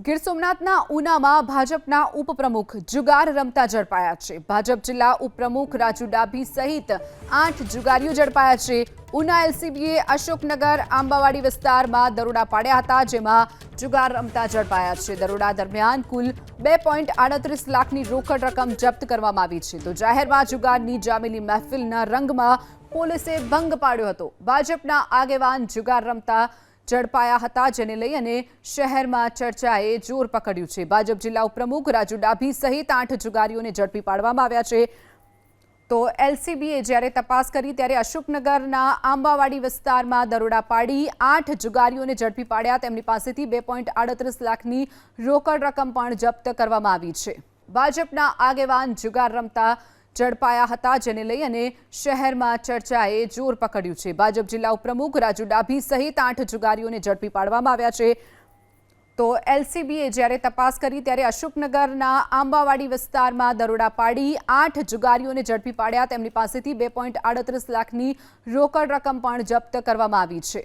ગીર સોમનાથના ઉનામાં ભાજપના ઉપપ્રમુખ જુગાર રમતા ઝડપાયા છે। ભાજપ જિલ્લા ઉપપ્રમુખ રાજુ ડાભી સહિત 8 જુગારીઓ ઝડપાયા છે। ઉના એલસીબીએ અશોકનગર આંબાવાડી વિસ્તારમાં દરોડા પાડ્યા હતા, જેમાં જુગાર રમતા ઝડપાયા છે। દરોડા દરમિયાન કુલ 2.38 લાખની રોકડ રકમ જપ્ત કરવામાં આવી છે। તો જાહેરમાં જુગારની જામેલી મહેફિલના રંગમાં પોલીસે ભંગ પાડ્યો હતો। ભાજપના આગેવાન જુગાર રમતા ઝડપાયા હતા, જેને લઈ અને શહેરમાં ચર્ચાએ જોર પકડ્યું છે। ભાજપ જિલ્લા ઉપપ્રમુખ રાજુ ડાભી સહિત 8 જુગારીઓને ઝડપી પાડવામાં આવ્યા છે। તો એલસીબીએ જ્યારે તપાસ કરી ત્યારે અશોકનગરના આંબાવાડી વિસ્તારમાં દરોડા પાડી 8 જુગારીઓને ઝડપી પાડ્યા। તેમની પાસેથી 2.38 લાખની રોકડ રકમ પણ જપ્ત કરવામાં આવી છે। ભાજપના આગેવાન જુગાર રમતા ઝડપાયા હતા, જેને લઈ અને શહેરમાં ચર્ચાએ જોર પકડ્યું છે। ભાજપ જિલ્લા ઉપપ્રમુખ રાજુ ડાભી સહિત 8 જુગારીઓને ઝડપી પાડવામાં આવ્યા છે। તો એલસીબીએ જ્યારે તપાસ કરી ત્યારે અશોકનગરના આંબાવાડી વિસ્તારમાં દરોડા પાડી 8 જુગારીઓને ઝડપી પાડ્યા। તેમની પાસેથી 2.38 લાખની રોકડ રકમ પણ જપ્ત કરવામાં આવી છે। ભાજપના આગેવાન જુગાર રમતા ઝડપાયા હતા, જેને લઈ અને શહેરમાં ચર્ચાએ જોર પકડ્યું છે। ભાજપ જિલ્લા ઉપપ્રમુખ રાજુ ડાભી સહિત 8 જુગારીઓને ઝડપી પાડવામાં આવ્યા છે। તો એલસીબીએ જ્યારે તપાસ કરી ત્યારે અશોકનગરના આંબાવાડી વિસ્તારમાં દરોડા પાડી 8 જુગારીઓને ઝડપી પાડ્યા। તેમની પાસેથી 2.38 લાખની રોકડ રકમ પણ જપ્ત કરવામાં આવી છે।